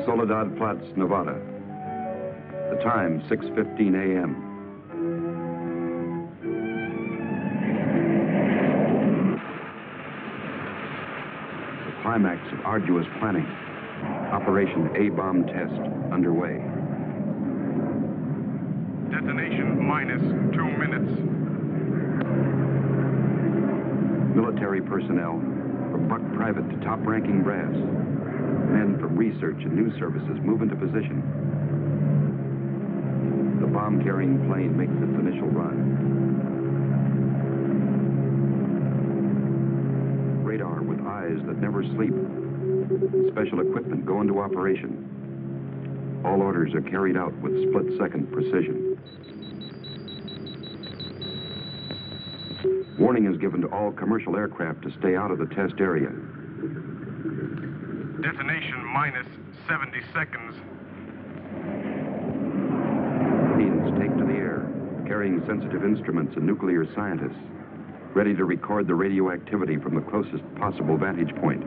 Soledad Flats, Nevada. The time, 6:15 a.m. The climax of arduous planning. Operation A-bomb test underway. Detonation minus 2 minutes. Military personnel, from buck private to top-ranking brass. Men from research and news services move into position. The bomb-carrying plane makes its initial run. Radar with eyes that never sleep. Special equipment go into operation. All orders are carried out with split-second precision. Warning is given to all commercial aircraft to stay out of the test area. Detonation minus 70 seconds. Planes take to the air, carrying sensitive instruments and nuclear scientists, ready to record the radioactivity from the closest possible vantage point.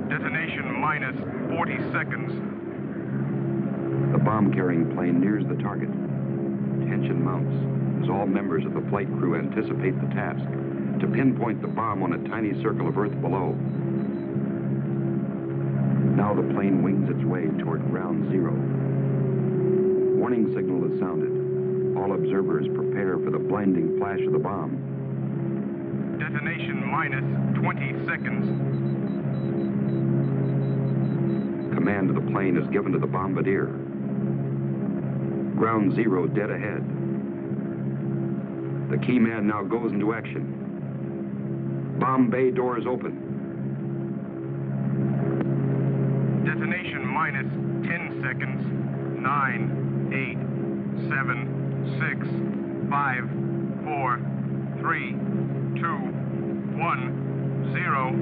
Detonation minus 40 seconds. The bomb-carrying plane nears the target. Tension mounts as all members of the flight crew anticipate the task to pinpoint the bomb on a tiny circle of Earth below. Now the plane wings its way toward ground zero. Warning signal is sounded. All observers prepare for the blinding flash of the bomb. Detonation minus 20 seconds. Command of the plane is given to the bombardier. Ground zero dead ahead. The key man now goes into action. Bomb bay doors open. Detonation minus 10 seconds. 9, 8, 7, 6, 5, 4, 3, 2, 1, 0.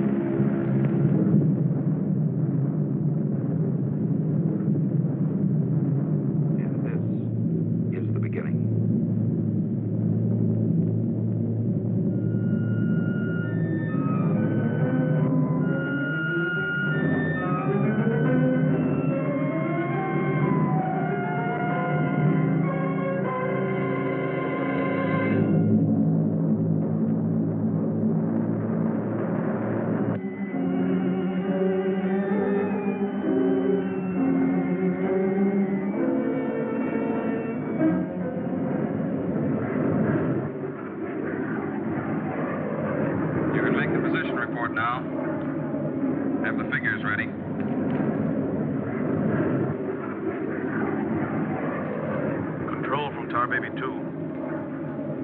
Now, have the figures ready. Control from Tar Baby 2.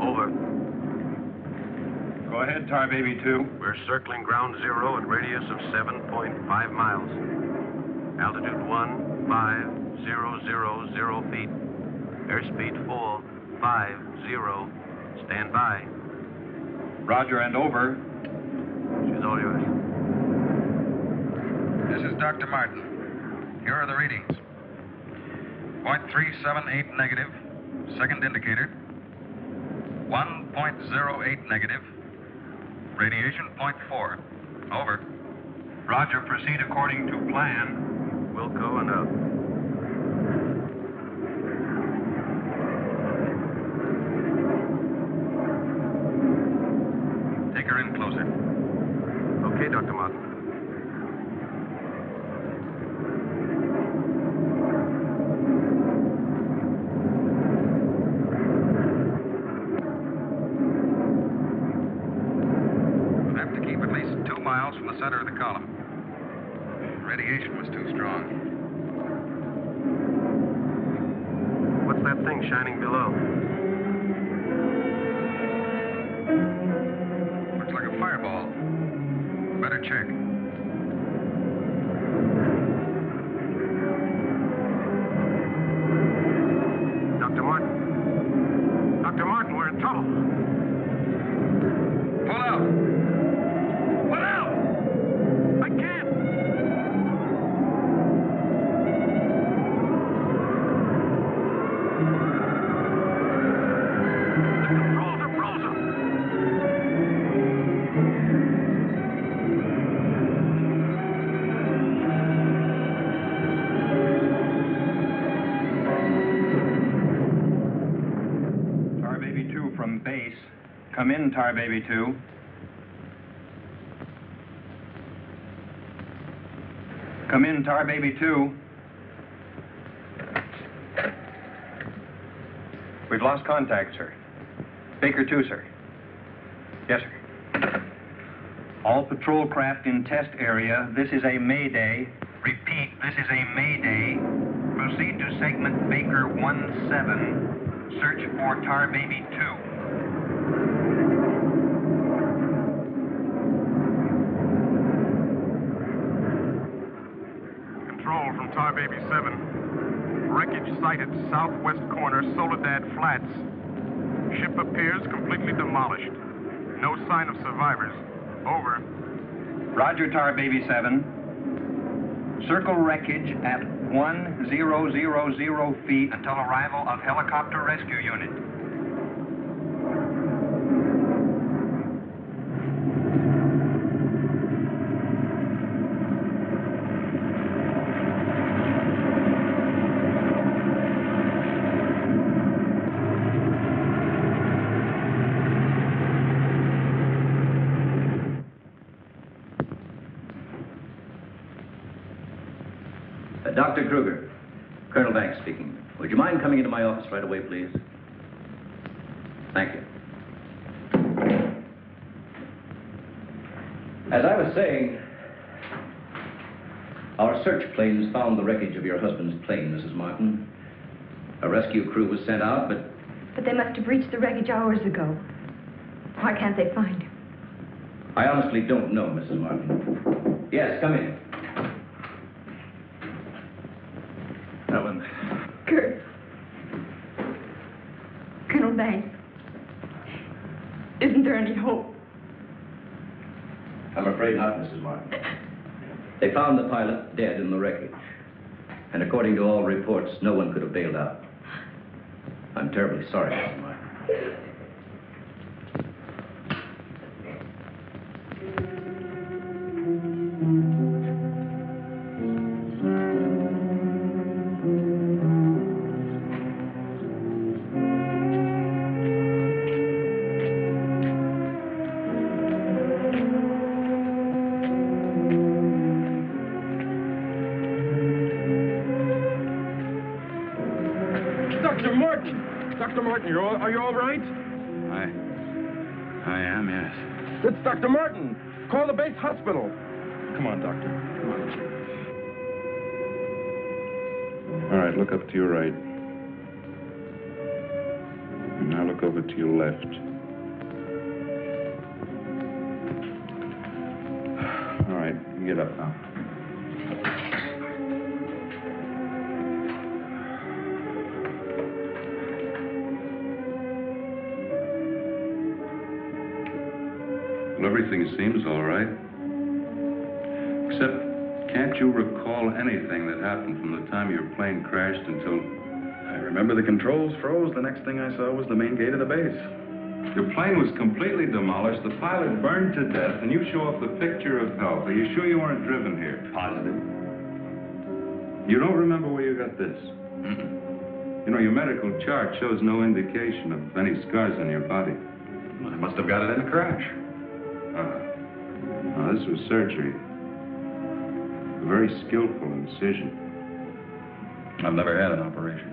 Over. Go ahead, Tar Baby 2. We're circling ground zero at radius of 7.5 miles. Altitude 15,000 feet. Airspeed 450. Stand by. Roger and over. She's all yours. This is Dr. Martin. Here are the readings. 0.378 negative, second indicator. 1.08 negative. Radiation 0.4. Over. Roger, proceed according to plan. Wilco and out. Take her in closer. Okay, Dr. Martin. We'll have to keep at least 2 miles from the center of the column. Radiation was too strong. What's that thing shining below? Looks like a fireball. Better check. Dr. Martin. Dr. Martin, we're in trouble. Pull out! Pull out! I can't! The controls are frozen. from base. Come in, Tar Baby 2. Come in, Tar Baby 2. We've lost contact, sir. Baker 2, sir. Yes, sir. All patrol craft in test area. This is a mayday. Repeat, this is a mayday. Proceed to segment Baker 17. Search for Tar Baby 2. Control from Tar Baby 7. Wreckage sighted southwest corner, Soledad Flats. Ship appears completely demolished. No sign of survivors. Over. Roger, Tar Baby 7. Circle wreckage at 1000 feet until arrival of helicopter rescue unit. Dr. Kruger, Colonel Banks speaking. Would you mind coming into my office right away, please? Thank you. As I was saying, our search planes found the wreckage of your husband's plane, Mrs. Martin. A rescue crew was sent out, but... But they must have reached the wreckage hours ago. Why can't they find him? I honestly don't know, Mrs. Martin. Yes, come in. Ellen. Kurt. Colonel Banks. Isn't there any hope? I'm afraid not, Mrs. Martin. They found the pilot dead in the wreckage. And according to all reports, no one could have bailed out. I'm terribly sorry, Mrs. Martin. Dr. Martin, are you all right? I am, yes. It's Dr. Martin. Call the base hospital. Come on, Doctor. Come on. All right, look up to your right. And now look over to your left. All right, you get up now. Well, everything seems all right. Except, can't you recall anything that happened from the time your plane crashed until... I remember the controls froze. The next thing I saw was the main gate of the base. Your plane was completely demolished, the pilot burned to death, and you show off the picture of health. Are you sure you weren't driven here? Positive. You don't remember where you got this? Mm-mm. You know, your medical chart shows no indication of any scars on your body. Well, I must have got it in a crash. Now, this was surgery. A very skillful incision. I've never had an operation.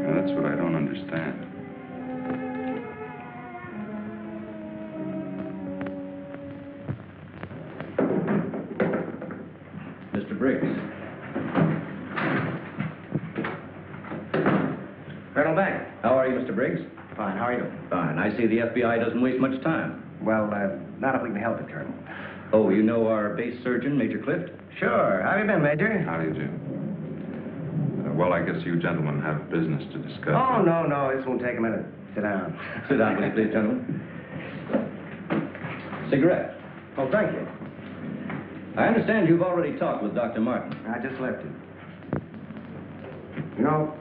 Now, that's what I don't understand. Mr. Briggs. Colonel Banks. How are you, Mr. Briggs? Fine, how are you? Fine. I see the FBI doesn't waste much time. Well, not if we can help it, Colonel. Oh, you know our base surgeon, Major Clift? Sure. How have you been, Major? How do you do? Well, I guess you gentlemen have business to discuss. Oh, no. This won't take a minute. Sit down. Sit down, will you please, gentlemen? Cigarette. Oh, thank you. I understand you've already talked with Dr. Martin. I just left him. You know,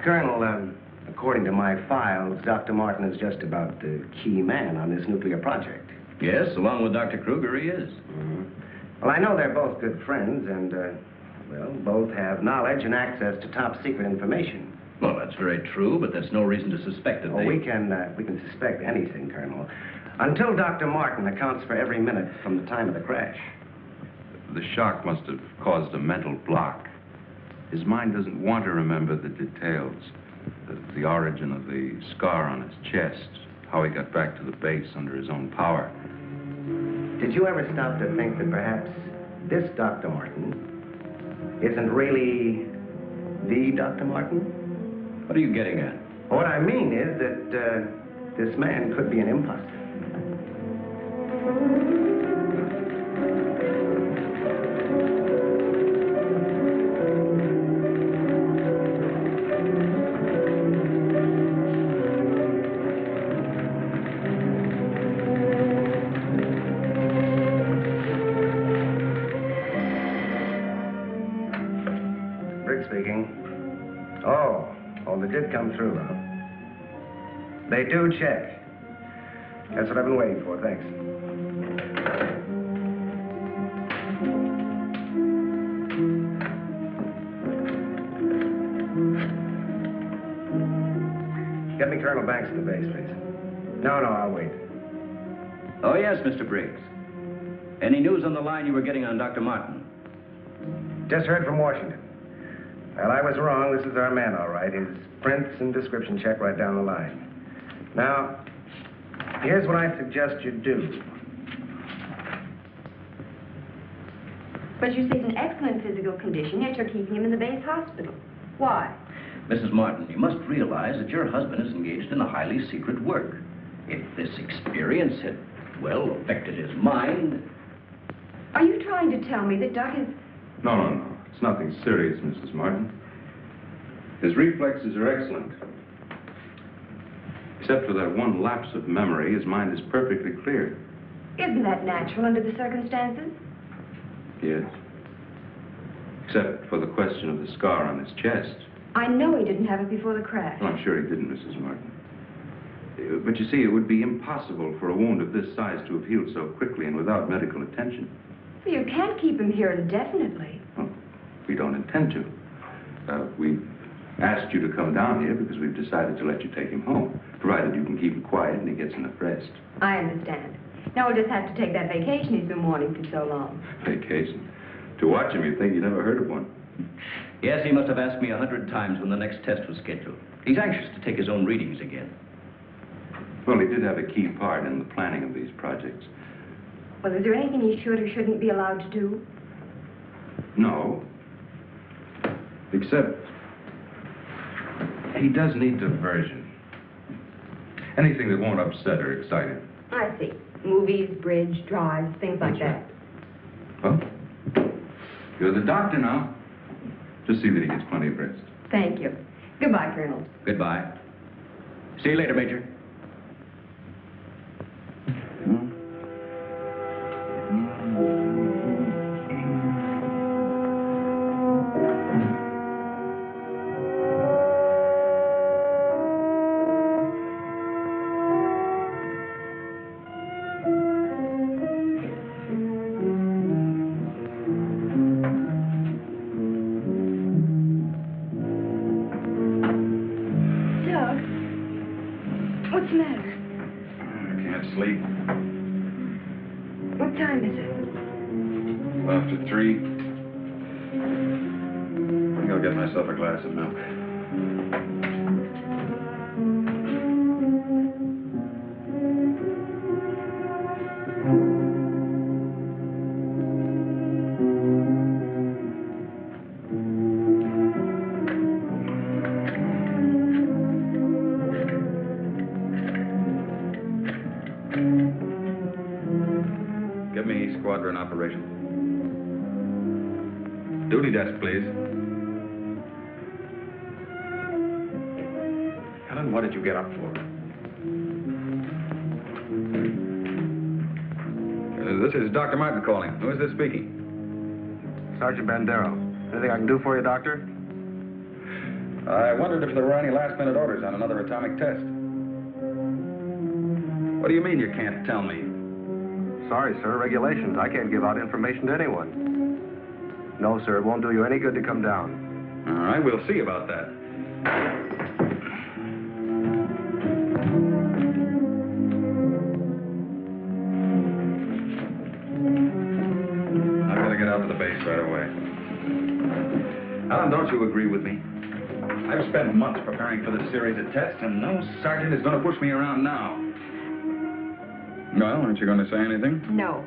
Colonel, according to my files, Dr. Martin is just about the key man on this nuclear project. Yes, along with Dr. Kruger, he is. Mm-hmm. Well, I know they're both good friends, and, well, both have knowledge and access to top-secret information. Well, that's very true, but that's no reason to suspect that Oh, we can suspect anything, Colonel, until Dr. Martin accounts for every minute from the time of the crash. The shock must have caused a mental block. His mind doesn't want to remember the details, the origin of the scar on his chest, how he got back to the base under his own power. Did you ever stop to think that perhaps this Dr. Martin isn't really the Dr. Martin? What are you getting at? What I mean is that this man could be an imposter. Speaking. Oh, they did come through, huh? They do check. That's what I've been waiting for, thanks. Get me Colonel Banks at the base, please. No, I'll wait. Oh, yes, Mr. Briggs. Any news on the line you were getting on Dr. Martin? Just heard from Washington. Well, I was wrong. This is our man, all right. His prints and description check right down the line. Now, here's what I suggest you do. But you say he's in excellent physical condition, yet you're keeping him in the base hospital. Why? Mrs. Martin, you must realize that your husband is engaged in a highly secret work. If this experience had, well, affected his mind... Are you trying to tell me that Doc is... No. It's nothing serious, Mrs. Martin. His reflexes are excellent. Except for that one lapse of memory, his mind is perfectly clear. Isn't that natural under the circumstances? Yes. Except for the question of the scar on his chest. I know he didn't have it before the crash. Well, I'm sure he didn't, Mrs. Martin. But you see, it would be impossible for a wound of this size to have healed so quickly and without medical attention. Well, you can't keep him here indefinitely. Well, we don't intend to. We've asked you to come down here because we've decided to let you take him home, provided you can keep him quiet and he gets enough rest. I understand. Now we'll just have to take that vacation he's been wanting for so long. Vacation? To watch him, you'd think you never heard of one. Yes, he must have asked me 100 times when the next test was scheduled. He's anxious to take his own readings again. Well, he did have a key part in the planning of these projects. Well, is there anything he should or shouldn't be allowed to do? No. Except, he does need diversion. Anything that won't upset or excite him. I see. Movies, bridge, drives, things like that. Well, you're the doctor now. Just see that he gets plenty of rest. Thank you. Goodbye, Colonel. Goodbye. See you later, Major. What's the matter? I can't sleep. What time is it? After 3. I think I'll get myself a glass of milk. Give me squadron operation. Duty desk, please. Helen, what did you get up for? This is Dr. Martin calling. Who is this speaking? Sergeant Bandero. Anything I can do for you, Doctor? I wondered if there were any last-minute orders on another atomic test. What do you mean you can't tell me? Sorry, sir. Regulations. I can't give out information to anyone. No, sir. It won't do you any good to come down. All right, we'll see about that. I've got to get out to the base right away. Alan, don't you agree with me? I've spent months preparing for this series of tests, and no sergeant is going to push me around now. Well, aren't you going to say anything? No.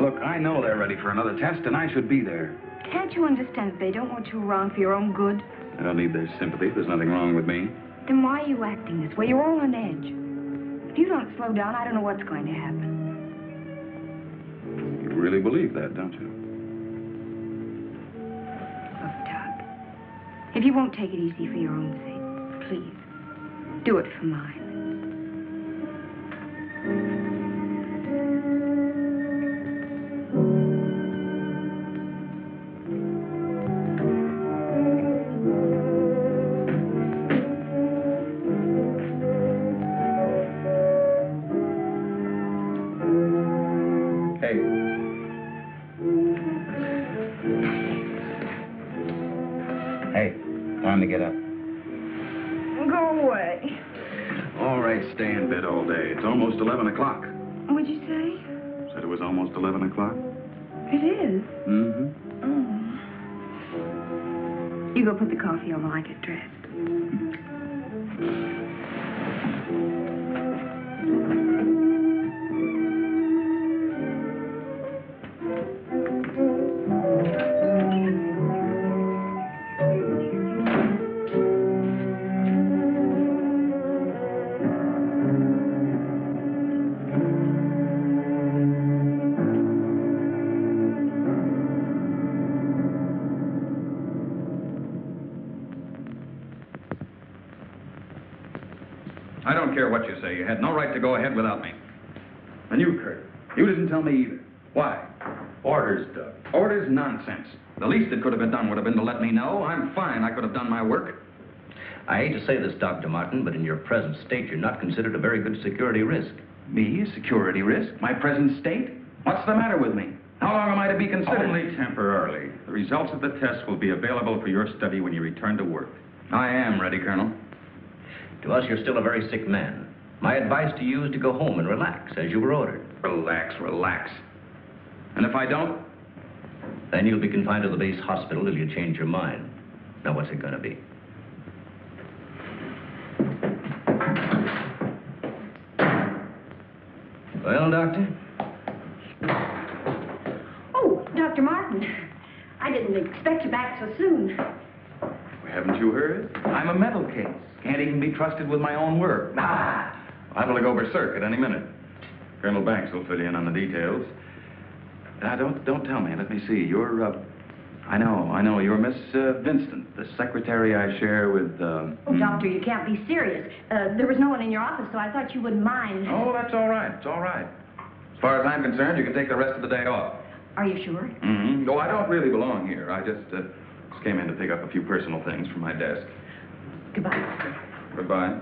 Look, I know they're ready for another test, and I should be there. Can't you understand that they don't want you around for your own good? I don't need their sympathy. There's nothing wrong with me. Then why are you acting this way? You're all on edge. If you don't slow down, I don't know what's going to happen. You really believe that, don't you? Look, Doc, if you won't take it easy for your own sake, please, do it for mine. Hey, time to get up. Go away. All right, stay in bed all day. It's almost 11 o'clock. What'd you say? Said it was almost 11 o'clock? It is. Mm-hmm. Oh. You go put the coffee on while I get dressed. I don't care what you say. You had no right to go ahead without me. And you, Kurt, you didn't tell me either. Why? Orders, Doug. Orders? Nonsense. The least that could have been done would have been to let me know. I'm fine. I could have done my work. I hate to say this, Dr. Martin, but in your present state, you're not considered a very good security risk. Me? A security risk? My present state? What's the matter with me? How long am I to be considered? Only temporarily. The results of the test will be available for your study when you return to work. I am ready, Colonel. To us, you're still a very sick man. My advice to you is to go home and relax, as you were ordered. Relax, relax. And if I don't? Then you'll be confined to the base hospital till you change your mind. Now, what's it going to be? Well, Doctor? Oh, Dr. Martin. I didn't expect you back so soon. Haven't you heard? I'm a mental case. Can't even be trusted with my own work. Liable to go berserk at any minute. Colonel Banks will fill you in on the details. Don't tell me. Let me see. You're, I know. You're Miss Vincent, the secretary I share with, Oh, Doctor, you can't be serious. There was no one in your office, so I thought you wouldn't mind. Oh, that's all right. It's all right. As far as I'm concerned, you can take the rest of the day off. Are you sure? Mm-hmm. No, I don't really belong here. I just came in to pick up a few personal things from my desk. Goodbye. Goodbye.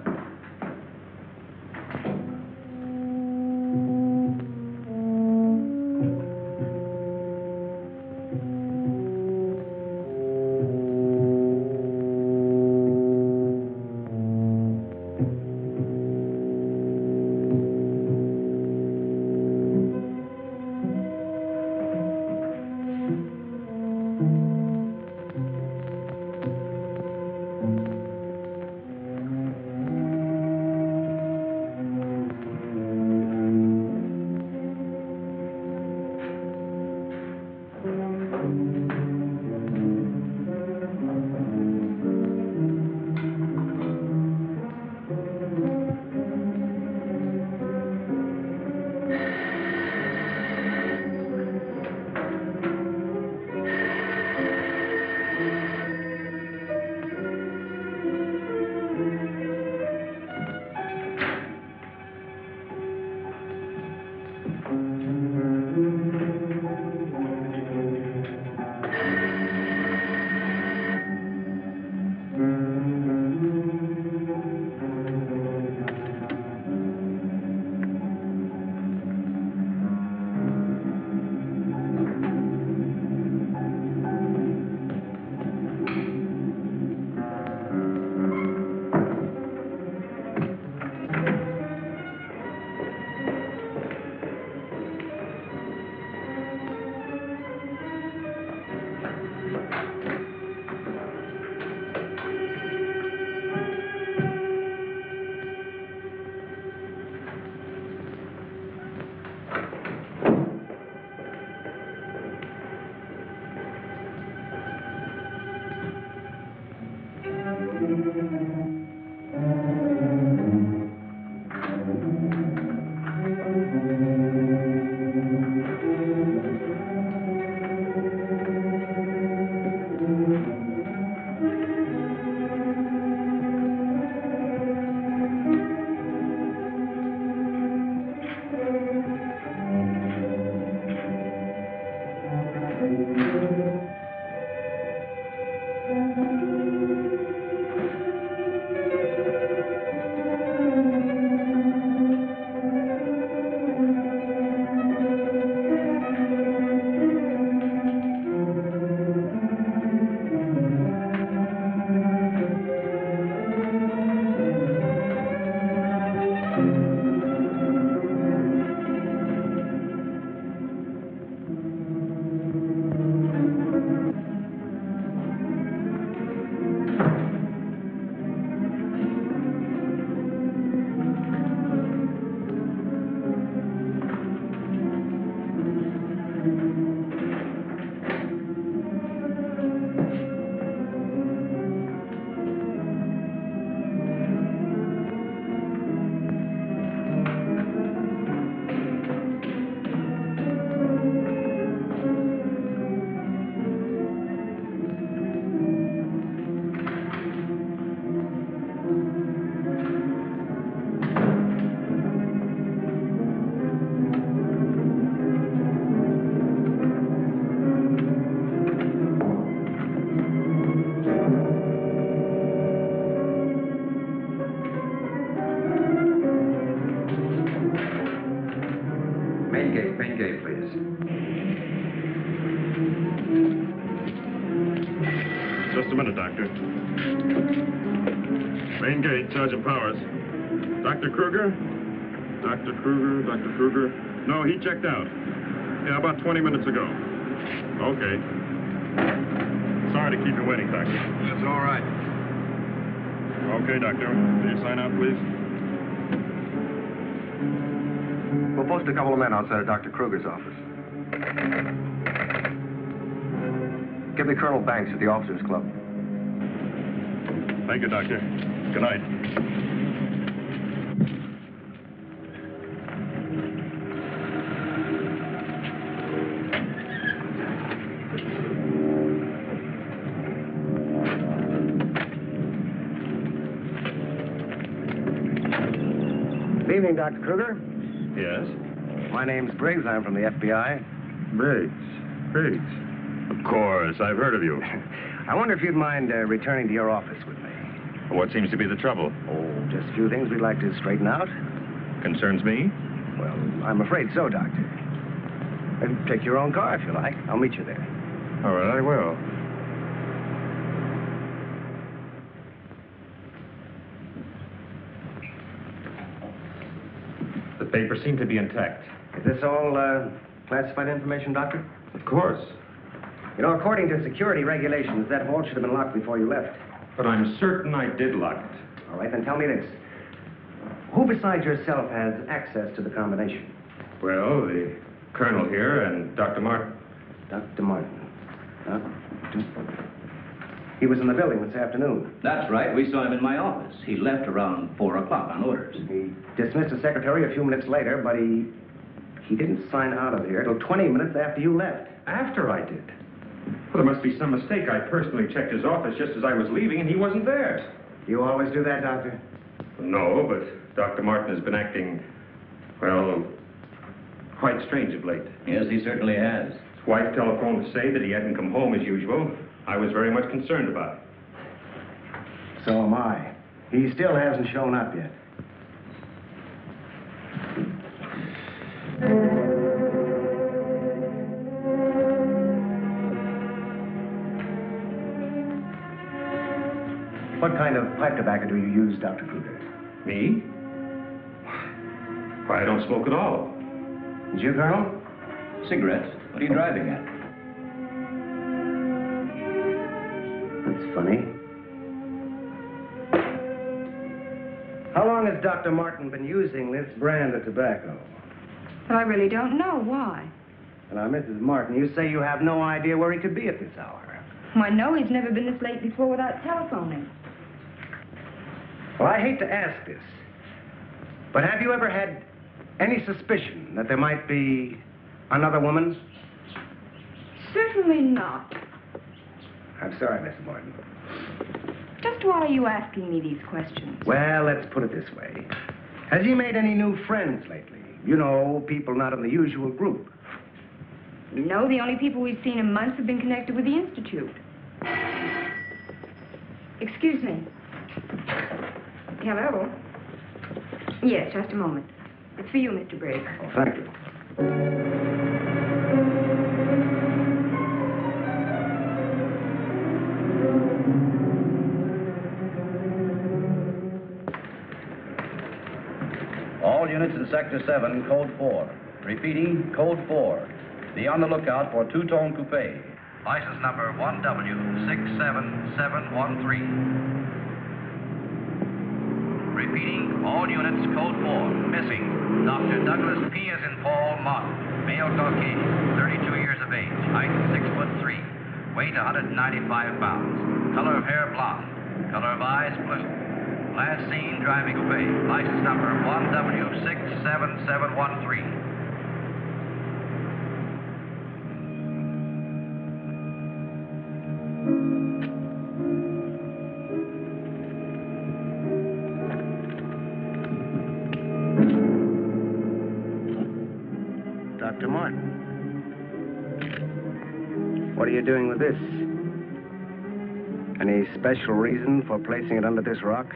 engaged, Sergeant Powers. Dr. Kruger? Dr. Kruger. No, he checked out. Yeah, about 20 minutes ago. Okay. Sorry to keep you waiting, Doctor. That's all right. Okay, Doctor. Will you sign out, please? We'll post a couple of men outside of Dr. Kruger's office. Give me Colonel Banks at the Officers Club. Thank you, Doctor. Good night. Good evening, Dr. Kruger. Yes? My name's Briggs. I'm from the FBI. Briggs. Of course, I've heard of you. I wonder if you'd mind returning to your office with me. What seems to be the trouble? Oh, just a few things we'd like to straighten out. Concerns me? Well, I'm afraid so, Doctor. Take your own car if you like. I'll meet you there. All right, I will. The papers seem to be intact. Is this all classified information, Doctor? Of course. You know, according to security regulations, that vault should have been locked before you left. But I'm certain I did lock it. All right, then tell me this. Who besides yourself has access to the combination? Well, the colonel here and Dr. Martin. Dr. Martin. Huh? He was in the building this afternoon. That's right. We saw him in my office. He left around 4 o'clock on orders. He dismissed the secretary a few minutes later, but he didn't sign out of here until 20 minutes after you left. After I did. Well, there must be some mistake. I personally checked his office just as I was leaving, and he wasn't there. You always do that, Doctor? No, but Dr. Martin has been acting, well, quite strange of late. Yes, he certainly has. His wife telephoned to say that he hadn't come home as usual. I was very much concerned about it. So am I. He still hasn't shown up yet. What kind of pipe tobacco do you use, Dr. Kruger? Me? Why, I don't smoke at all. Did you, Colonel? Cigarettes? What are you driving at? That's funny. How long has Dr. Martin been using this brand of tobacco? But I really don't know. Why? Now, Mrs. Martin, you say you have no idea where he could be at this hour. Well, I know he's never been this late before without telephoning. Well, I hate to ask this, but have you ever had any suspicion that there might be another woman? Certainly not. I'm sorry, Mrs. Martin. Just why are you asking me these questions? Well, let's put it this way. Has he made any new friends lately? You know, people not in the usual group. No, the only people we've seen in months have been connected with the Institute. Excuse me. Hello? Yes, just a moment. It's for you, Mr. Briggs. Oh, thank you. All units in Sector 7, Code 4. Repeating, Code 4. Be on the lookout for two-tone coupe. License number 1W67713. Repeating, all units, Code 4. Missing, Dr. Douglas P. as in Paul Mott. Male Caucasian, 32 years of age. Height 6'3". Weight 195 pounds. Color of hair blonde. Color of eyes blue. Last seen driving coupe. License number 1W67713. Dr. Martin. What are you doing with this? Any special reason for placing it under this rock?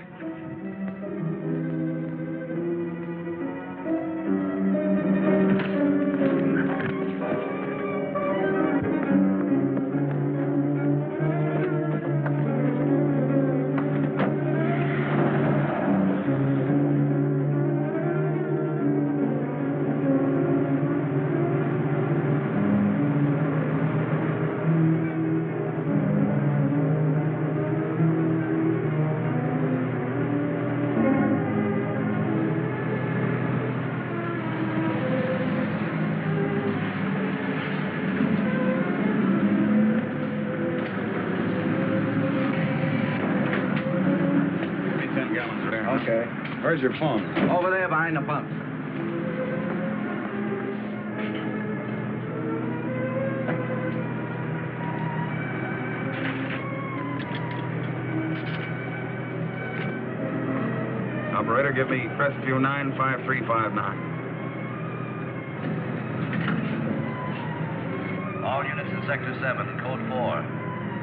Where's your phone? Over there behind the pumps. Operator, give me Crestview 95359. All units in Sector 7, Code 4.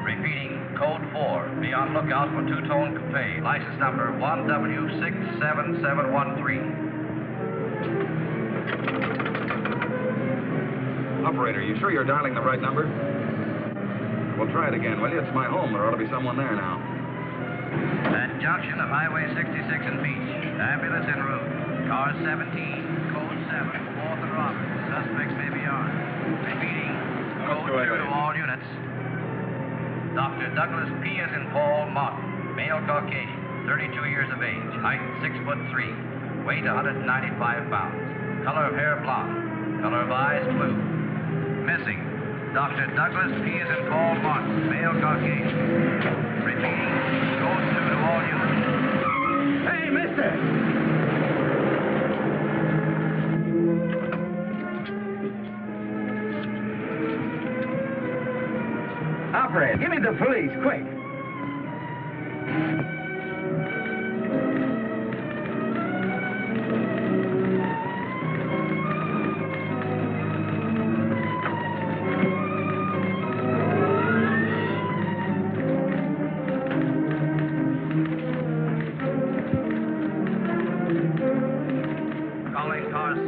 Repeating, Code 4. Be on lookout for two-tone coupe. License number 1W67713. Operator, you sure you're dialing the right number? Well, try it again, will you? It's my home. There ought to be someone there now. At junction of Highway 66 and Beach. Ambulance en route. Car 17, Code 7, 4th and Roberts. Suspects may be armed. Repeating, Code 2 to all units. Dr. Douglas P. as in Paul Martin, male Caucasian, 32 years of age, height 6'3", weight 195 pounds, color of hair blonde, color of eyes blue. Missing, Dr. Douglas P. as in Paul Martin, male Caucasian. Repeating, Code 2 to all units. Hey, mister! Operator, give me the police, quick. Calling car 6.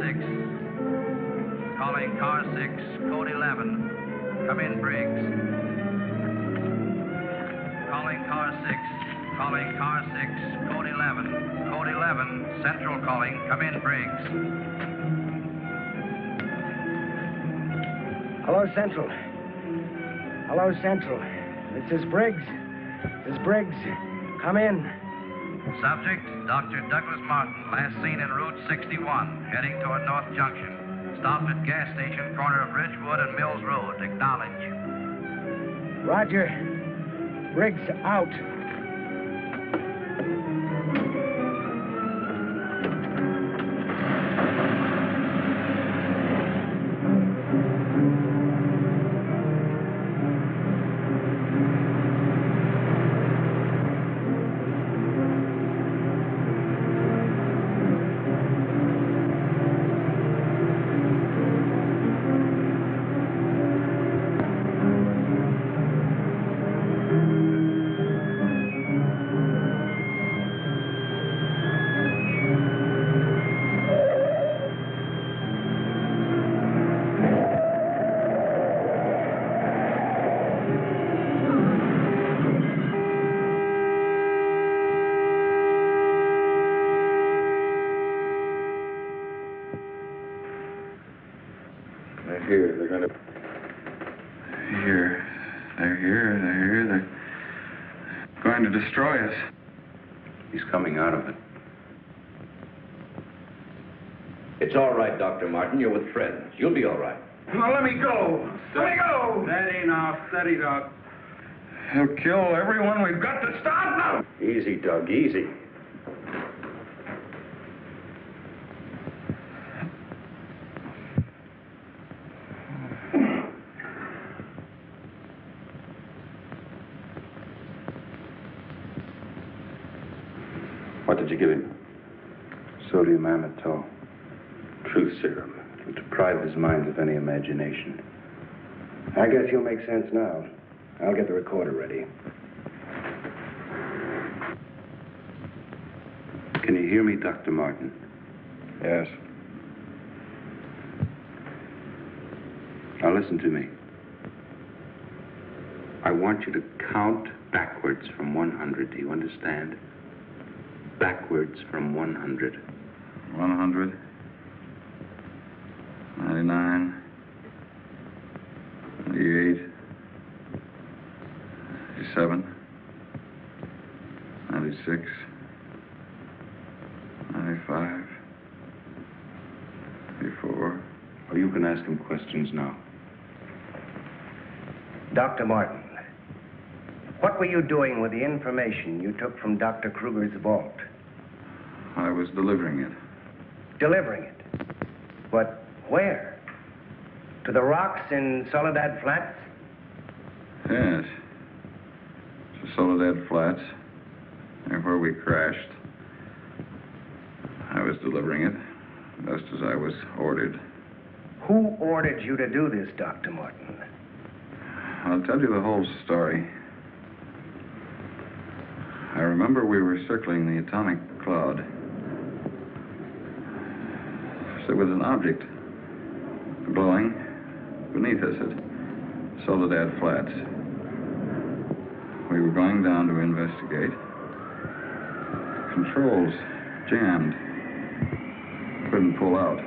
Calling car 6, Code 11. Come in, Briggs. Calling car 6. Calling car 6, Code 11. Code 11, Central calling. Come in, Briggs. Hello, Central. Hello, Central. This is Briggs. This is Briggs. Come in. Subject, Dr. Douglas Martin, last seen en Route 61, heading toward North Junction. Stopped at gas station, corner of Ridgewood and Mills Road. Acknowledge. Roger. Briggs out. They're here. They're going to... Here. They're here. They're here. They're going to destroy us. He's coming out of it. It's all right, Dr. Martin. You're with friends. You'll be all right. Now, let me go. Let me go. Steady now. Steady, Doc. He'll kill everyone. We've got to stop now. Easy, Doug. Easy. What did you give him? Sodium amytal. Truth serum. It'll deprive his mind of any imagination. I guess you'll make sense now. I'll get the recorder ready. Can you hear me, Dr. Martin? Yes. Now listen to me. I want you to count backwards from 100. Do you understand? Backwards from 100. 100. 99. 98. 97. 96. 95. 84. Well, you can ask him questions now. Dr. Martin, what were you doing with the information you took from Dr. Kruger's vault? I was delivering it. Delivering it? But where? To the rocks in Soledad Flats? Yes. To Soledad Flats, near where we crashed. I was delivering it, just as I was ordered. Who ordered you to do this, Dr. Martin? I'll tell you the whole story. I remember we were circling the atomic cloud. There was an object glowing beneath us at Soledad Flats. We were going down to investigate. Controls jammed. Couldn't pull out.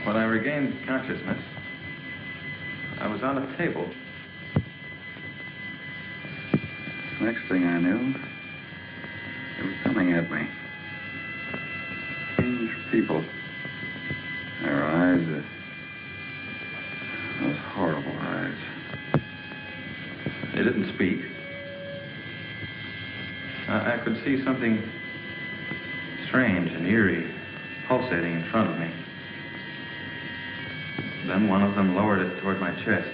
When I regained consciousness, I was on a table. Next thing I knew, they were coming at me. Strange people. Their eyes, those horrible eyes. They didn't speak. I could see something strange and eerie pulsating in front of me. Then one of them lowered it toward my chest.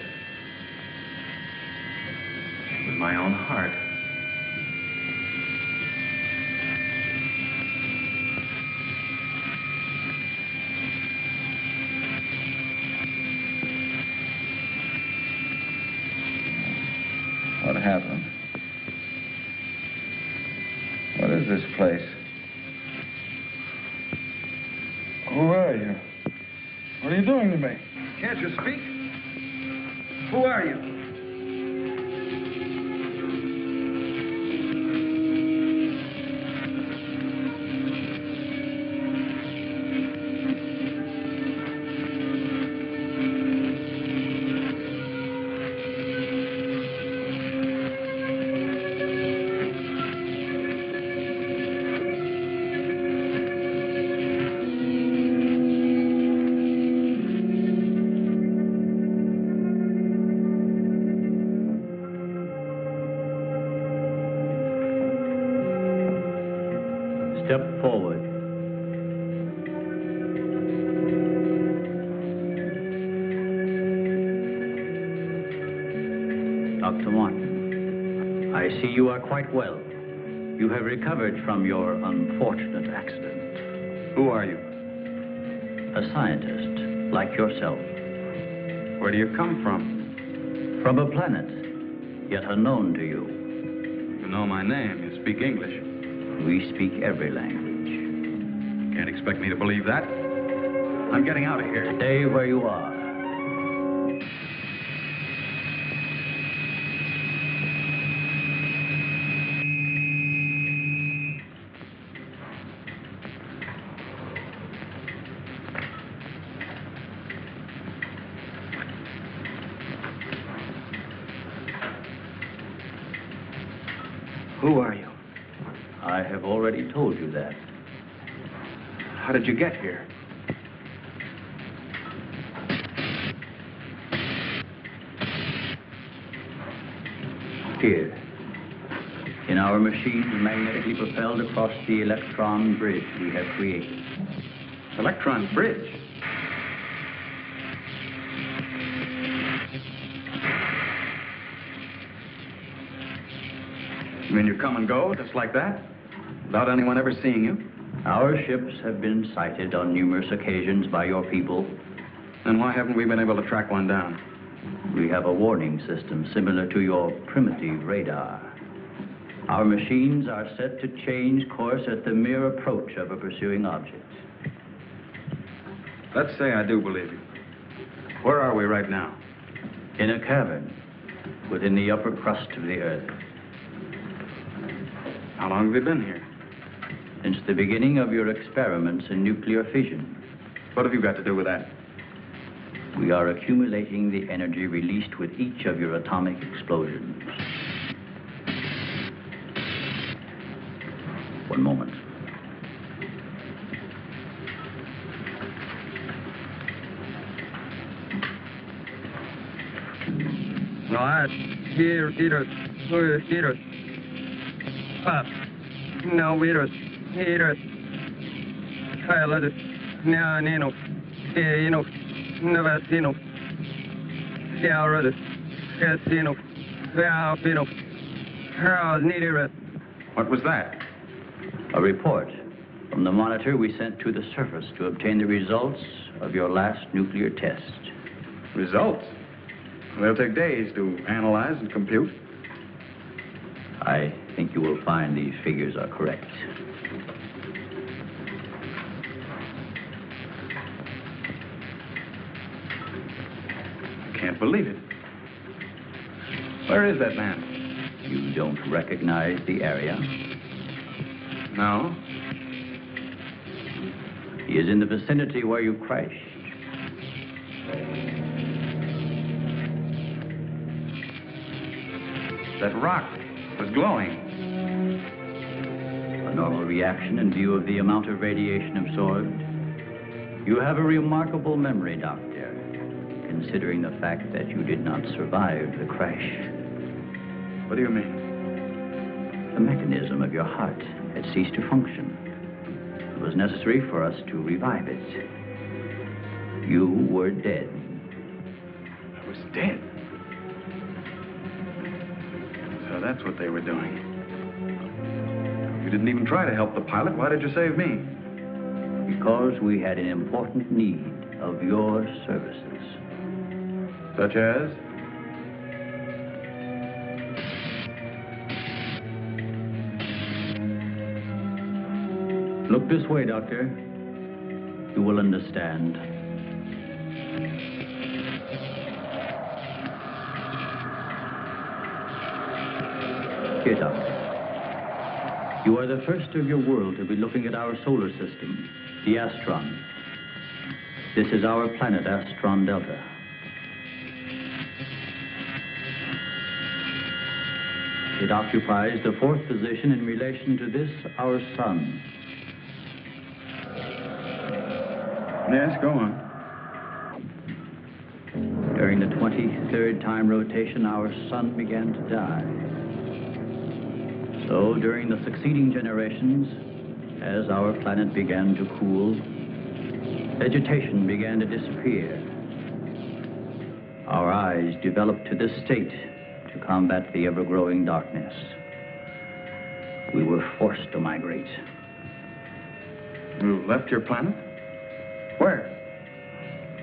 It was my own heart. What happened? What is this place? Who are you? What are you doing to me? Can't you speak? Who are you? Step forward. Dr. Martin, I see you are quite well. You have recovered from your unfortunate accident. Who are you? A scientist, like yourself. Where do you come from? From a planet, yet unknown to you. You know my name. You speak English. We speak every language. Can't expect me to believe that. I'm getting out of here. Stay where you are. Who are you? I have already told you that. How did you get here? Here, in our machines magnetically propelled across the electron bridge we have created. Electron bridge? You mean you come and go, just like that? Without anyone ever seeing you? Our ships have been sighted on numerous occasions by your people. Then why haven't we been able to track one down? We have a warning system similar to your primitive radar. Our machines are set to change course at the mere approach of a pursuing object. Let's say I do believe you. Where are we right now? In a cavern within the upper crust of the Earth. How long have we been here? Since the beginning of your experiments in nuclear fission. What have you got to do with that? We are accumulating the energy released with each of your atomic explosions. One moment. No, I... Here. Pop. No, virus. Virus. Pilot. Nano. Eno. Navasino. Galrus. Casino. Valpino. Hurls. Needed. What was that? A report from the monitor we sent to the surface to obtain the results of your last nuclear test. Results? They'll take days to analyze and compute. I think you will find these figures are correct. I can't believe it. Where is that man? You don't recognize the area? No. He is in the vicinity where you crashed. That rock was glowing. A normal reaction in view of the amount of radiation absorbed. You have a remarkable memory, Doctor, considering the fact that you did not survive the crash. What do you mean? The mechanism of your heart had ceased to function. It was necessary for us to revive it. You were dead. I was dead. So that's what they were doing. You didn't even try to help the pilot. Why did you save me? Because we had an important need of your services. Such as? Look this way, Doctor. You will understand. Here, Doctor. You are the first of your world to be looking at our solar system, the Astron. This is our planet, Astron Delta. It occupies the fourth position in relation to this, our sun. Yes, go on. During the 23rd time rotation, our sun began to die. So during the succeeding generations, as our planet began to cool, vegetation began to disappear. Our eyes developed to this state to combat the ever-growing darkness. We were forced to migrate. You left your planet? Where?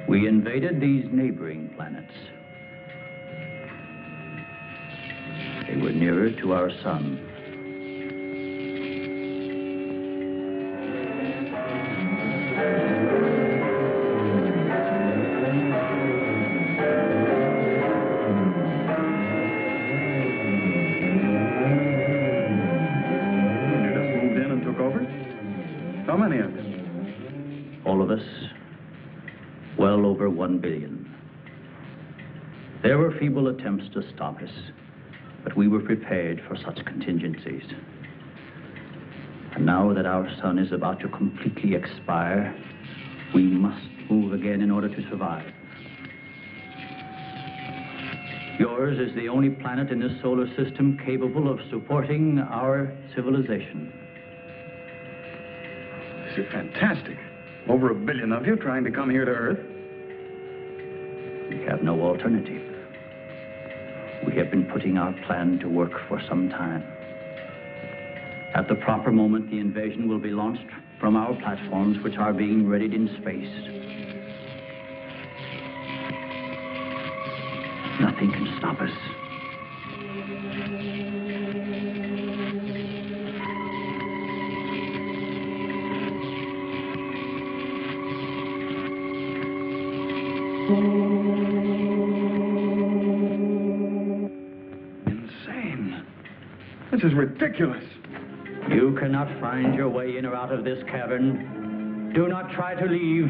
We invaded these neighboring planets. They were nearer to our sun. You just moved in and took over? How many of you? All of us, well over 1 billion. There were feeble attempts to stop us, but we were prepared for such contingencies. And now that our sun is about to completely expire, we must move again in order to survive. Yours is the only planet in this solar system capable of supporting our civilization. This is fantastic. Over 1 billion of you trying to come here to Earth. We have no alternative. We have been putting our plan to work for some time. At the proper moment, the invasion will be launched from our platforms, which are being readied in space. Nothing can stop us. Insane. This is ridiculous. You cannot find your way in or out of this cavern. Do not try to leave.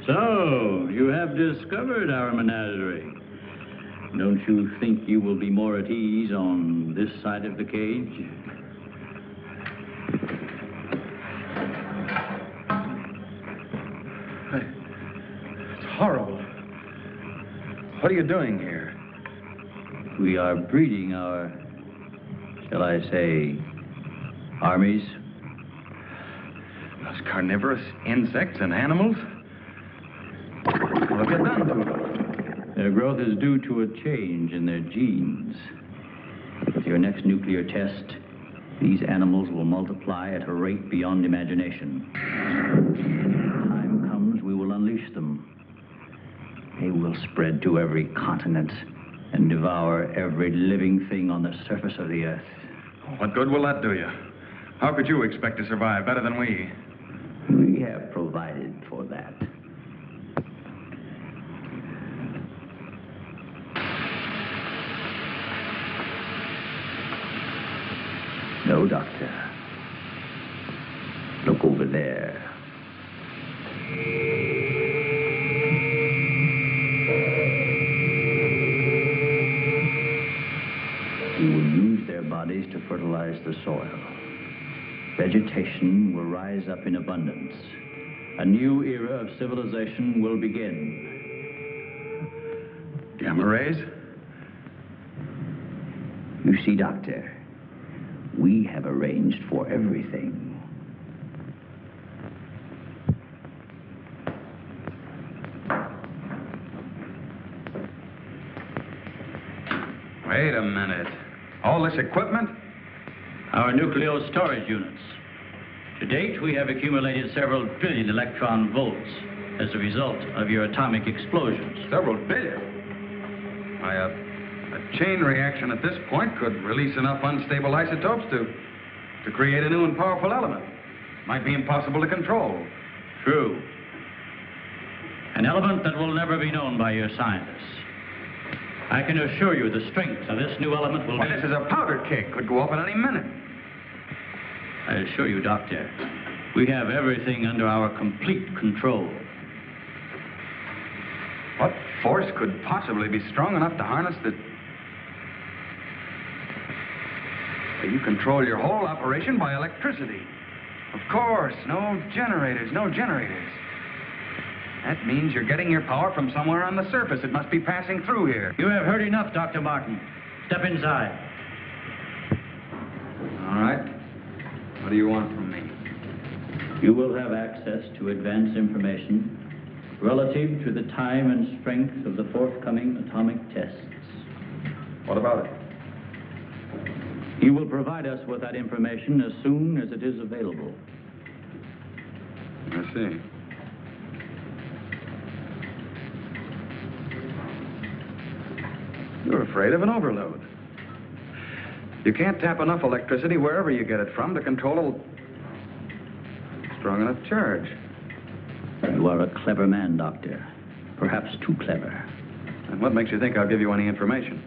So, you have discovered our menagerie. Don't you think you will be more at ease on this side of the cage? It's horrible. What are you doing here? We are breeding our, shall I say, armies. Those carnivorous insects and animals? What have you done to them? Their growth is due to a change in their genes. With your next nuclear test, these animals will multiply at a rate beyond imagination. When the time comes, we will unleash them. They will spread to every continent and devour every living thing on the surface of the earth. What good will that do you? How could you expect to survive better than we? We have provided for that. No, Doctor. Look over there. We will use their bodies to fertilize the soil. Vegetation will rise up in abundance. A new era of civilization will begin. Gamma rays? You see, Doctor, we have arranged for everything. Wait a minute. All this equipment? Our nuclear storage units. To date, we have accumulated several billion electron volts as a result of your atomic explosions. Several billion? Why, a chain reaction at this point could release enough unstable isotopes to create a new and powerful element. Might be impossible to control. True. An element that will never be known by your scientists. I can assure you the strength of this new element will be... This is a powder keg. Could go off at any minute. I assure you, Doctor, we have everything under our complete control. What force could possibly be strong enough to harness the... You control your whole operation by electricity. Of course, no generators. That means you're getting your power from somewhere on the surface. It must be passing through here. You have heard enough, Dr. Martin. Step inside. All right. What do you want from me? You will have access to advanced information relative to the time and strength of the forthcoming atomic tests. What about it? You will provide us with that information as soon as it is available. I see. You're afraid of an overload. You can't tap enough electricity wherever you get it from to control a strong enough charge. You are a clever man, Doctor. Perhaps too clever. And what makes you think I'll give you any information?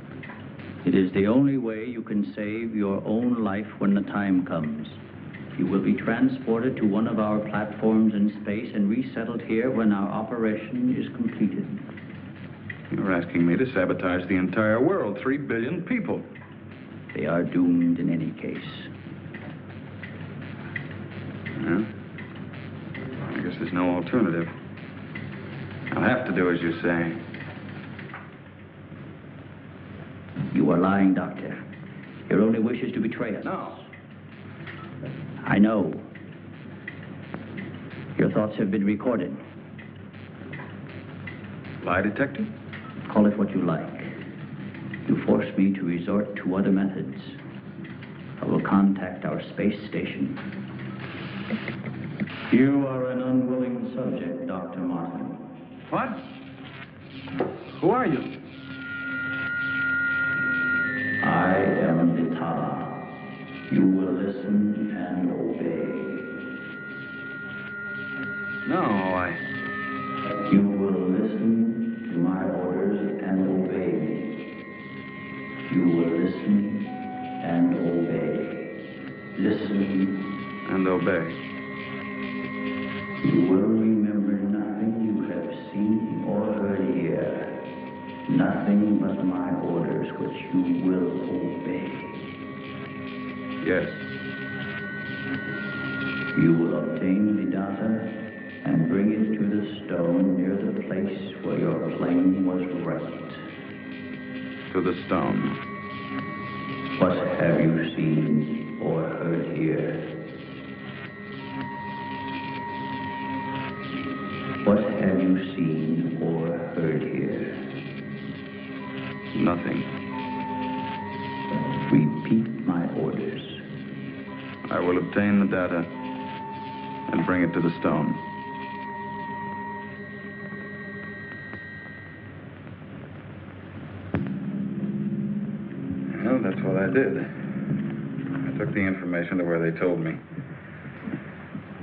It is the only way you can save your own life when the time comes. You will be transported to one of our platforms in space and resettled here when our operation is completed. You're asking me to sabotage the entire world, 3 billion people. They are doomed in any case. Yeah? I guess there's no alternative. I'll have to do as you say. You are lying, Doctor. Your only wish is to betray us. No. I know. Your thoughts have been recorded. Lie detector? Call it what you like. You force me to resort to other methods. I will contact our space station. You are an unwilling subject, Dr. Martin. What? Who are you? I am Vitala. You will listen and obey. No, You will listen to my orders and obey me. You will listen and obey. Listen and obey. You will remember nothing you have nothing but my orders which you will obey. Yes. You will obtain the data and bring it to the stone near the place where your plane was wrecked. To the stone. What have you seen or heard here? What have you seen or heard here? Nothing. Repeat my orders. I will obtain the data and bring it to the stone. Well, that's what I did. I took the information to where they told me.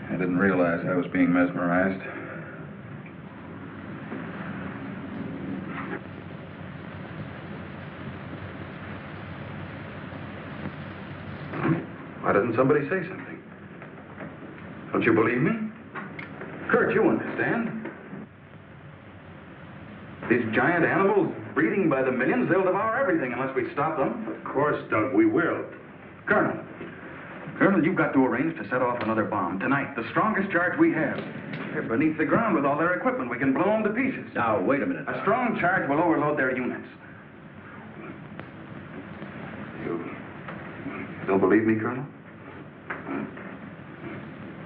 I didn't realize I was being mesmerized. Why doesn't somebody say something? Don't you believe me? Kurt, you understand. These giant animals breeding by the millions, they'll devour everything unless we stop them. Of course, Doug, we will. Colonel, you've got to arrange to set off another bomb tonight. The strongest charge we have. They're beneath the ground with all their equipment. We can blow them to pieces. Now, wait a minute. A strong charge will overload their units. You don't believe me, Colonel?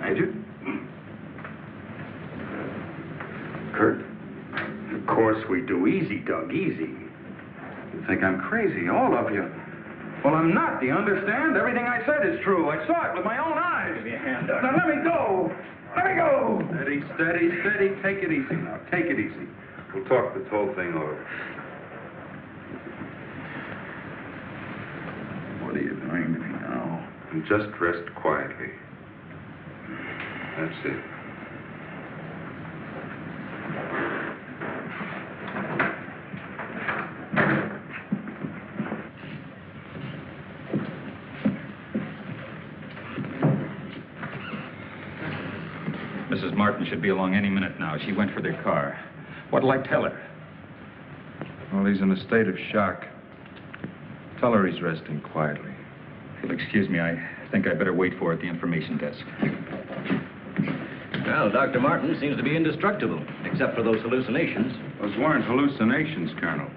Major? Kurt? Of course we do. Easy, Doug, easy. You think I'm crazy, all of you. Well, I'm not, do you understand? Everything I said is true. I saw it with my own eyes. Give me a hand, Doug. Now, let me go. Let me go. Steady, steady, steady. Take it easy now. Take it easy. We'll talk this whole thing over. What are you doing to me now? And just rest quietly. That's it. Mrs. Martin should be along any minute now. She went for their car. What'll I tell her? Well, he's in a state of shock. Tell her he's resting quietly. If you'll excuse me, I think I better wait for her at the information desk. Well, Dr. Martin seems to be indestructible, except for those hallucinations. Those weren't hallucinations, Colonel.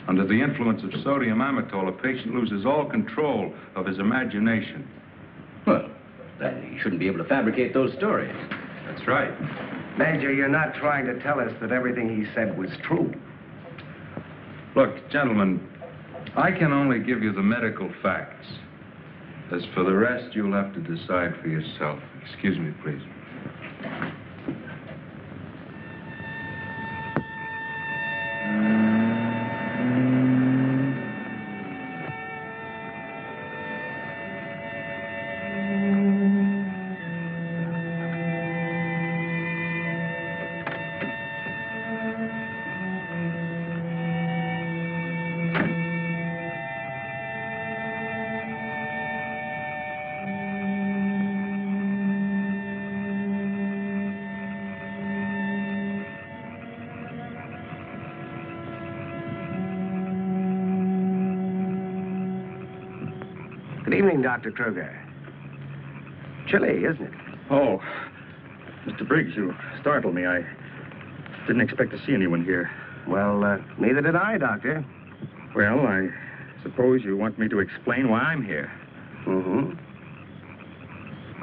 Under the influence of sodium amytal, a patient loses all control of his imagination. Well, then he shouldn't be able to fabricate those stories. That's right. Major, you're not trying to tell us that everything he said was true. Look, gentlemen, I can only give you the medical facts. As for the rest, you'll have to decide for yourself. Excuse me, please. Good evening, Dr. Kruger. Chilly, isn't it? Oh, Mr. Briggs, you startled me. I didn't expect to see anyone here. Well, neither did I, Doctor. Well, I suppose you want me to explain why I'm here. Mm-hmm.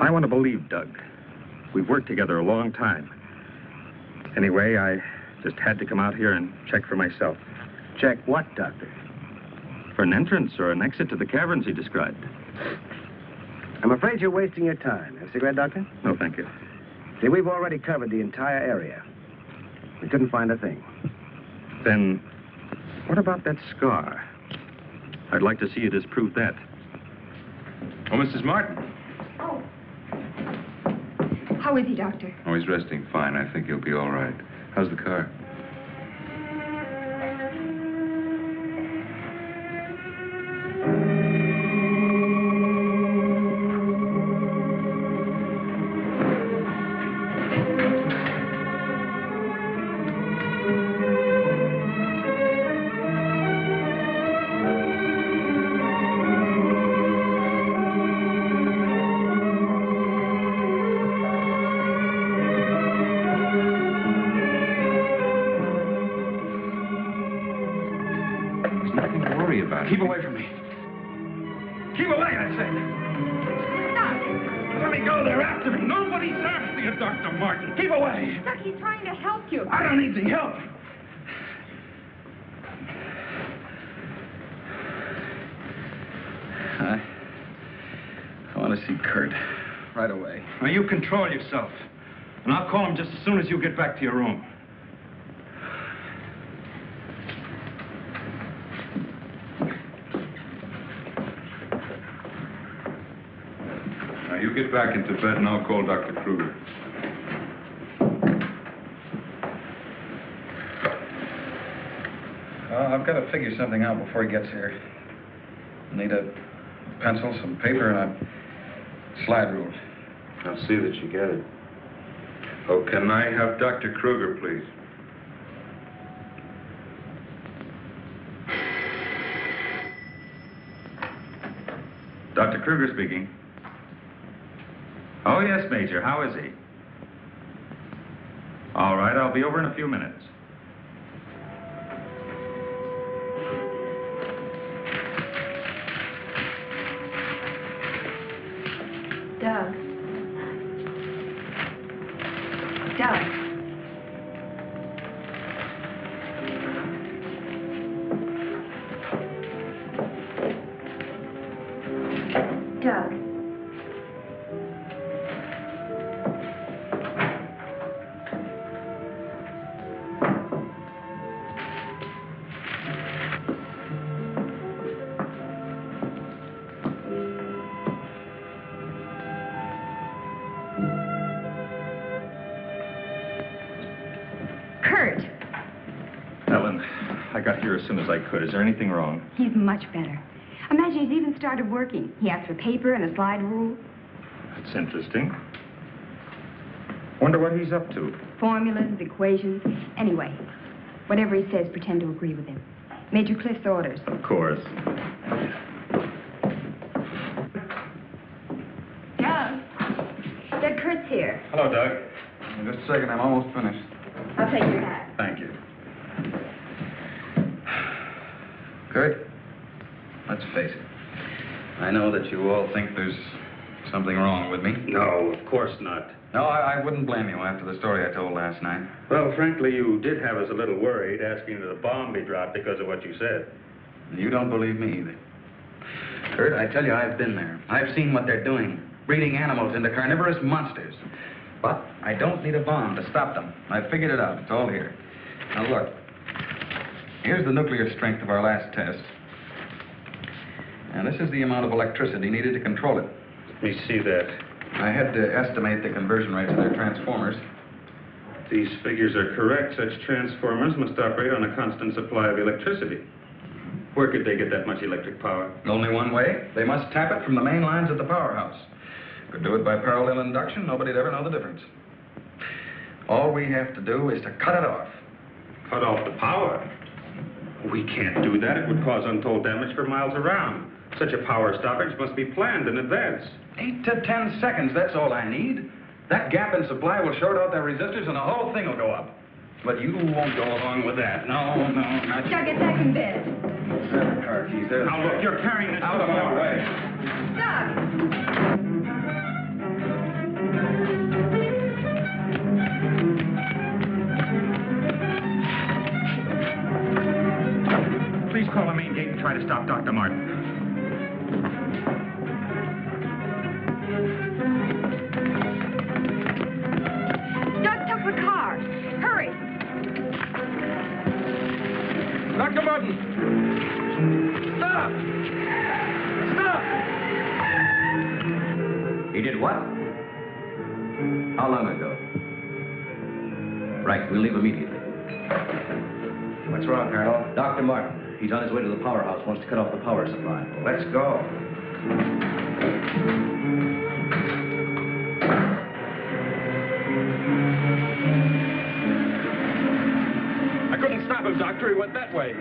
I want to believe Doug. We've worked together a long time. Anyway, I just had to come out here and check for myself. Check what, Doctor? For an entrance or an exit to the caverns he described. I'm afraid you're wasting your time. Have a cigarette, Doctor? No, thank you. See, we've already covered the entire area. We couldn't find a thing. Then, what about that scar? I'd like to see you disprove that. Oh, Mrs. Martin. Oh. How is he, Doctor? Oh, he's resting fine. I think he'll be all right. How's the car? There's nothing to worry about. Keep away from me. Keep away, I said. Let me go. They're after me. Nobody's after you, Dr. Martin. Keep away. Doug, he's trying to help you. I don't need the help. I want to see Kurt right away. Now, you control yourself. And I'll call him just as soon as you get back to your room. Now, you get back into bed and I'll call Dr. Kruger. I've got to figure something out before he gets here. I need a pencil, some paper, and a slide rule. I'll see that you get it. Oh, can I have Dr. Kruger, please? Dr. Kruger speaking. Oh, yes, Major. How is he? All right, I'll be over in a few minutes. Doug. Doug. Doug. Kurt. Ellen, I got here as soon as I could. Is there anything wrong? He's much better. Imagine he's even started working. He asked for paper and a slide rule. That's interesting. Wonder what he's up to. Formulas, equations. Anyway, whatever he says, pretend to agree with him. Major Cliff's orders. Of course. Doug. Doug, Kurt's here. Hello, Doug. Just a second, I'm almost finished. I'll take your hat. Thank you. Kurt, let's face it. I know that you all think there's something wrong with me. No, of course not. No, I wouldn't blame you after the story I told last night. Well, frankly, you did have us a little worried, asking that a bomb be dropped because of what you said. You don't believe me either. Kurt, I tell you, I've been there. I've seen what they're doing, breeding animals into carnivorous monsters. But I don't need a bomb to stop them. I've figured it out. It's all here. Now, look. Here's the nuclear strength of our last test. And this is the amount of electricity needed to control it. Let me see that. I had to estimate the conversion rates of their transformers. If these figures are correct, such transformers must operate on a constant supply of electricity. Where could they get that much electric power? Only one way. They must tap it from the main lines at the powerhouse. Could do it by parallel induction. Nobody'd ever know the difference. All we have to do is to cut it off. Cut off the power? We can't do that. It would cause untold damage for miles around. Such a power stoppage must be planned in advance. 8 to 10 seconds, that's all I need. That gap in supply will short out their resistors and the whole thing will go up. But you won't go along with that. No, not you. Doug, get back in bed. There the car keys. There. Now, look, you're carrying this out of my way. Doug! Please call the main gate and try to stop Dr. Martin. Doug took the car. Hurry. Dr. Martin! Stop! Stop! He did what? How long ago? Right, we'll leave immediately. What's wrong, Colonel? Dr. Martin, he's on his way to the powerhouse, wants to cut off the power supply. Let's go. I couldn't stop him, Doctor. He went that way.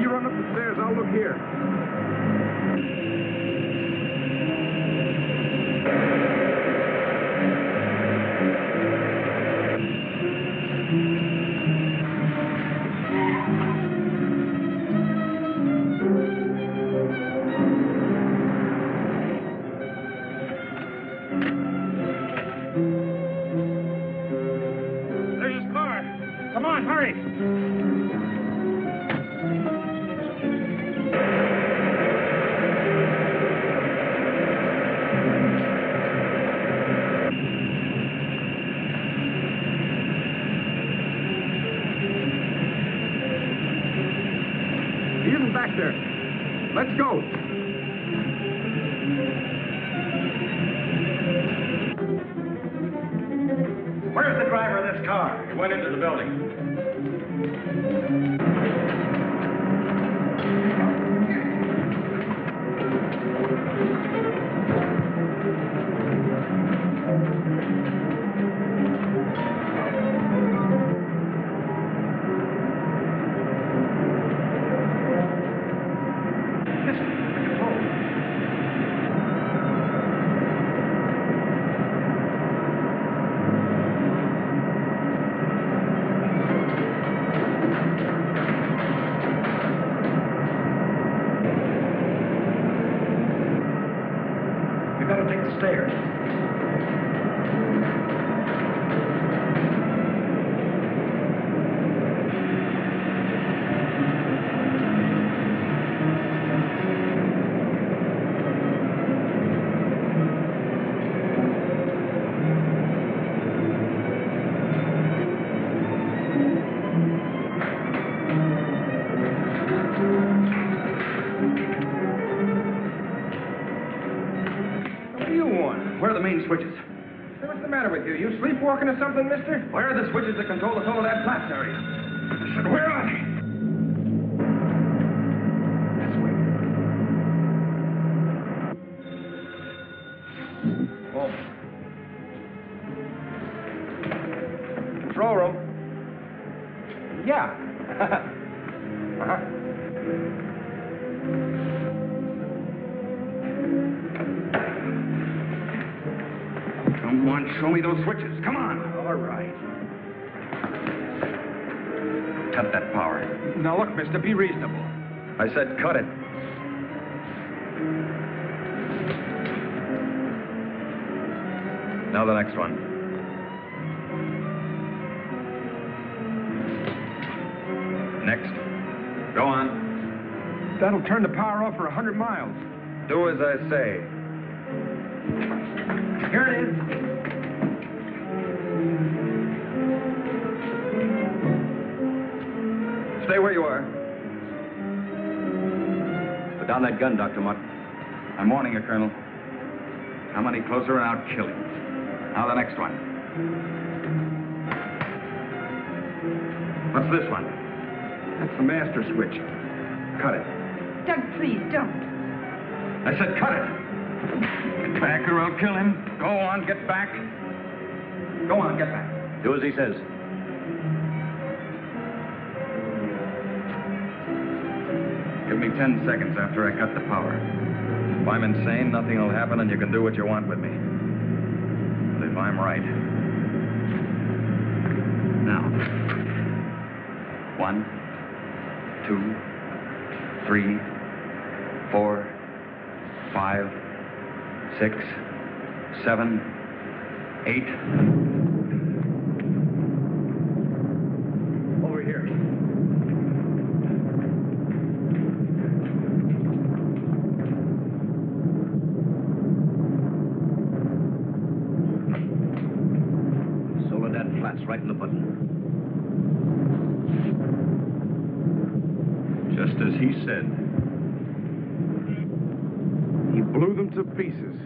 you run up the stairs. I'll look here. There's his car. Come on, hurry. He isn't back there. Let's go. Where's the driver of this car? He went into the building. We better take the stairs. What do you want? Where are the main switches? Hey, what's the matter with you? You sleepwalking or something, mister? Where are the switches that control the Soledad Flats area? I said, where are they? This way. Oh. Control room. Yeah. Uh-huh. Come on, show me those switches. Come on. All right. Cut that power. Now, look, mister, be reasonable. I said cut it. Now the next one. Next. Go on. That'll turn the power off for 100 miles. Do as I say. Here it is. Stay where you are. Put down that gun, Dr. Mutt. I'm warning you, Colonel. How many closer and I'll kill you. Now the next one. What's this one? That's the master switch. Cut it. Doug, please, don't. I said cut it. Get back or I'll kill him. Go on, get back. Go on, get back. Do as he says. Give me 10 seconds after I cut the power. If I'm insane, nothing will happen and you can do what you want with me. But if I'm right... Now. 1, 2, 3, 4, 5, 6, 7, 8. Over here. Soledad Flats, right in the button. Just as he said. He blew them to pieces.